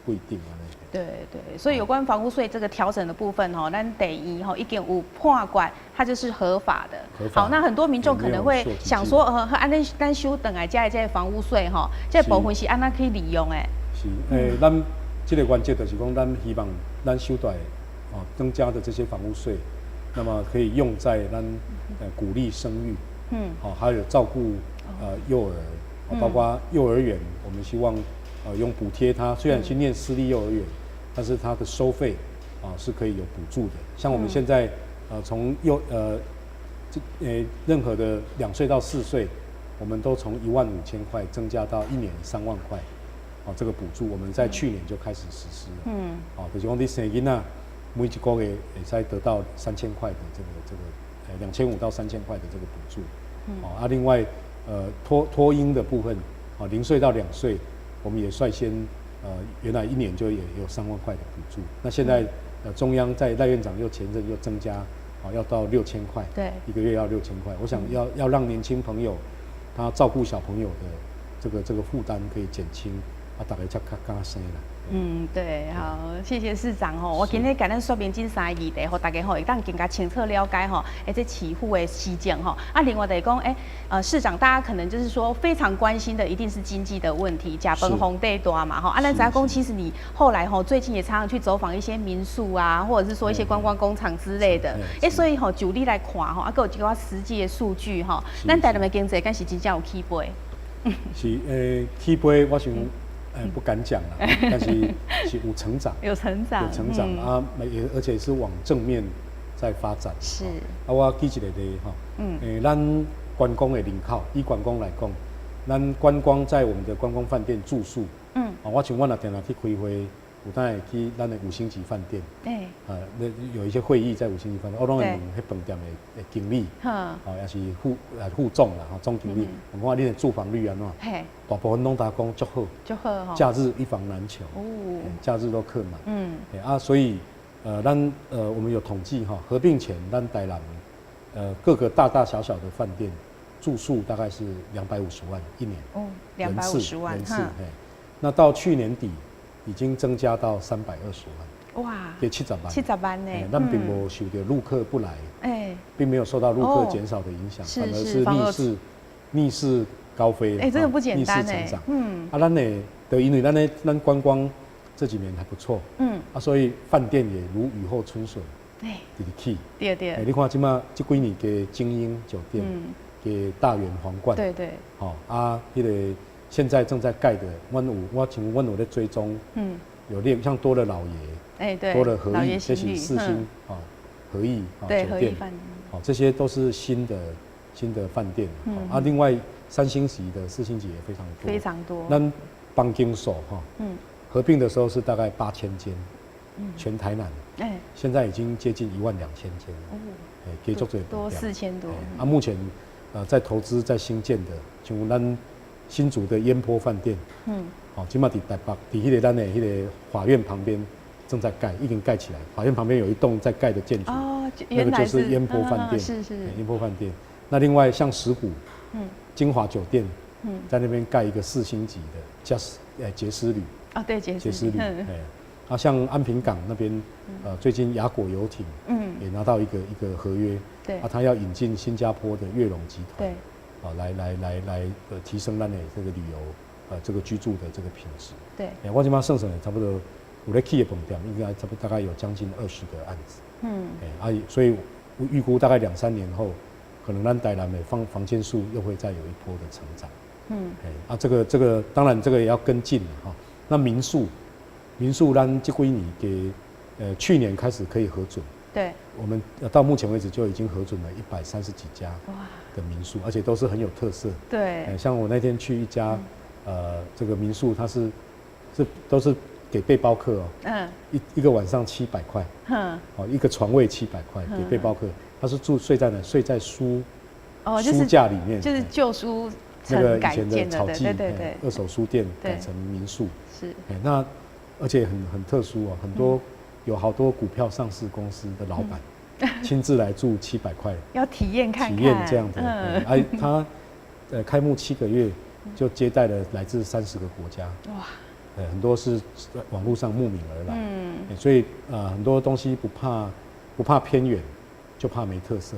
不一定啊。对对，所以有关房屋税这个调整的部分哈，咱第一哈已经有判管，它就是合法的。好，那很多民众可能会想说，安尼咱收等来加这房屋税哈，这部分是安那可以利用诶？是，咱这个原则就是讲，咱希望咱收到增加的这些房屋税，那么可以用在咱鼓励生育，还有照顾幼儿，包括幼儿园，我们希望用补贴它，虽然去念私立幼儿园，但是它的收费是可以有补助的。像我们现在从任何的2岁到4岁，我们都从15000块增加到1年3万块，这个补助我们在去年就开始实施了。就是讲你生囡仔，每一个月也才得到3000块的这个2500到3000块的这个补助。另外托婴的部分，0岁到2岁，我们也率先原来1年就也有3万块的补助。那现在中央在赖院长前任又增加要到6000块，对，一个月要6000块。我想要让年轻朋友他照顾小朋友的这个负担可以减轻，大家才较加生啦。对，好，谢谢市长吼。我今天简单说明这3个议题，互大家会当更加清楚了解吼，这起户的事件吼。另外就是讲，市长大家可能就是说非常关心的，一定是经济的问题，吃饭皇帝大嘛吼。咱知影讲，其实你后来最近也常常去走访一些民宿啊，或者是说一些观光工厂之类的，所以就你来看吼，还有一个实际的数据吼，咱台南的经济敢是真正有起飞？是起飞，我想。不敢讲了，但是有成长，有成长而且是往正面在发展。是。我举一个例哈，咱观光的人口，以观光来讲，咱观光在我们的观光饭店住宿，我像我那天去开会，有当然去咱的5星级饭店，那有一些会议在5星级饭店，我拢会问迄饭店的经理，也是副总啦，总经理，我讲你的住房率安怎？大部分拢大讲足好，足好，假日一房难求，假日都客满，所以我们有统计合并前咱台南各个大大小小的饭店住宿大概是250万一年，250万人次，那到去年底已经增加到320万，哇，给70万呢，咱并无受到陆客不来，并没有受到陆客减少的影响，反而是逆势高飞，真的不简单逆势成长，咱呢，因为咱观光这几年还不错，所以饭店也如雨后春笋，直起，对，你看这几年给精英酒店，给大圆皇冠，对，那个现在正在盖的，我在追踪，有像多了老爷，多了和逸，这是4星和逸酒店，这些都是新的饭店，另外3星级的、4星级也非常多。咱邦经所合并的时候是大概8000间，全台南，现在已经接近12000间，给足多4000多。目前在投资在新建的，像咱新竹的烟波饭店，今嘛在台北，在咱的个法院旁边正在盖，已经盖起来。法院旁边有一栋在盖的建筑，那个就是烟波饭店，是烟波饭店。那另外像石鼓，金华酒店，在那边盖一个4星级的捷斯旅，对，捷斯旅，像安平港那边，最近雅果游艇，也拿到一个合约，他要引进新加坡的悦龙集团，来提升咱的这个旅游，这个居住的这个品质。对，我今嘛算算差不多，有在去的饭店应该差不多大概有将近20个案子。所以我预估大概2-3年后，可能咱台南的房间数又会再有一波的成长。这个当然这个也要跟进了哈。那民宿咱这几年给去年开始可以核准。对，我们到目前为止就已经核准了130几家的民宿，而且都是很有特色。对，像我那天去一家这个民宿，它都是给背包客一个晚上700块，一个床位700块给背包客，他是睡在哪？睡在书架里面，就是旧书那个以前的草记二手书店改成民宿。是，那而且很特殊很多。有好多股票上市公司的老板亲自来住700块，要体验看看，体验这样子。开幕7个月就接待了来自30个国家，哇，很多是网络上慕名而来，所以很多东西不怕偏远，就怕没特色，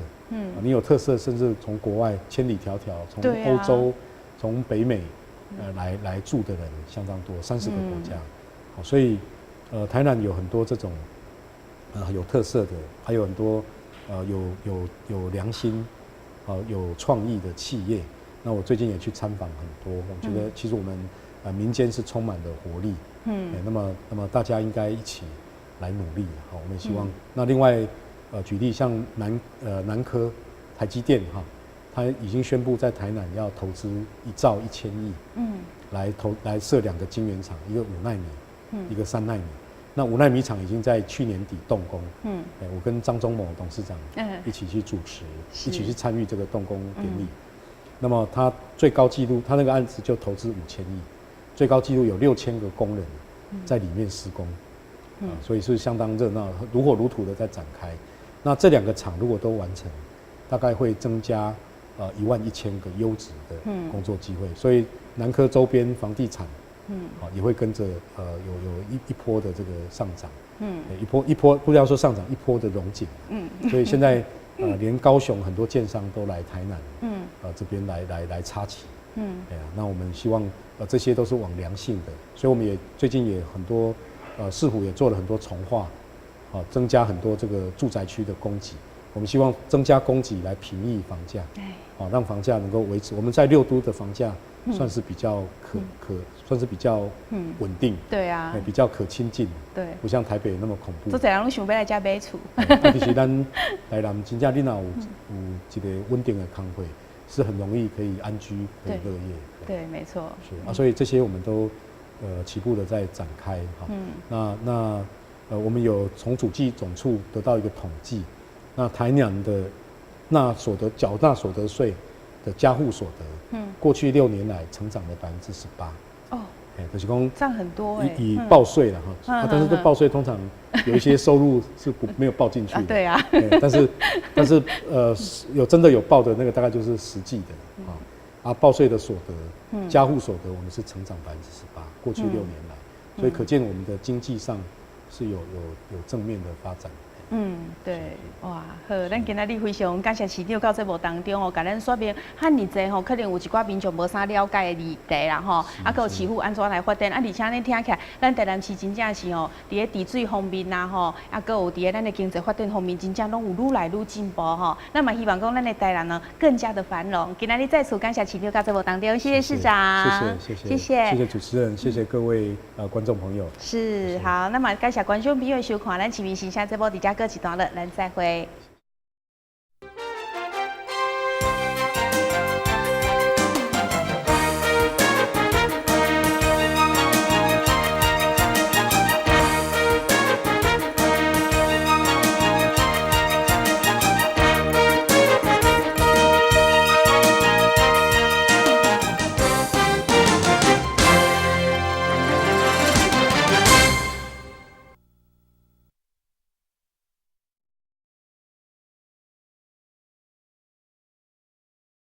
你有特色，甚至从国外千里迢迢从欧洲、从北美，来住的人相当多，30个国家，所以台南有很多这种有特色的，还有很多有良心。有创意的企业，那我最近也去参访很多，我觉得其实我们民间是充满了活力，那么大家应该一起来努力，好，我们希望。那另外举例像南科台积电它已经宣布在台南要投资1兆1000亿，来设2个晶圆厂，一个5奈米，一个3奈米。那5奈米厂已经在去年底动工，我跟张忠谋董事长一起去主持，一起去参与这个动工典礼。那么他最高纪录，他那个案子就投资5000亿，最高纪录有6000个工人在里面施工，所以是相当热闹，如火如荼的在展开。那这2个厂如果都完成，大概会增加11000个优质的工作机会，所以南科周边房地产。也会跟着有一波的这个上涨，一波不要说上涨，一波的荣景，所以现在连高雄很多建商都来台南，这边来插旗，那我们希望这些都是往良性的，所以我们最近也很多市府也做了很多重划，增加很多这个住宅区的供给，我们希望增加供给来平抑房价，让房价能够维持。我们在6都的房价算是比较算是比较稳定，对啊，比较可亲近，对，不像台北那么恐怖。都人拢想要来家买厝，其实咱台南真正你若有一个稳定的工会，是很容易可以安居可以乐业。对，没错。是所以这些我们都起步的在展开那我们有从主计总处得到一个统计，那台南的缴纳所得税的家户所得，过去6年来成长了18%。哦，就是说这样很多以报税了但是这报税通常有一些收入是没有报进去的，对啊，但是真的有报的那个大概就是实际的报税的所得，家户所得我们是成长18%，过去6年来，所以可见我们的经济上是有正面的发展。对，哇，好，咱今仔日非常感谢市长到节目当中甲咱说明汉尔济可能有一寡民众无啥了解的议题啦还有市府安怎来发展而且咱听起来，咱台南市真正是伫咧治水方面还有伫咧咱的经济发展方面，真正拢有愈来愈进步那么希望讲咱的台南呢更加的繁荣。今仔日再次感谢市长到节目当中，谢谢市长，谢谢主持人，谢谢各位观众朋友。是好，那么感谢观众朋友收看咱市民形象这波底下各一段了，咱再会。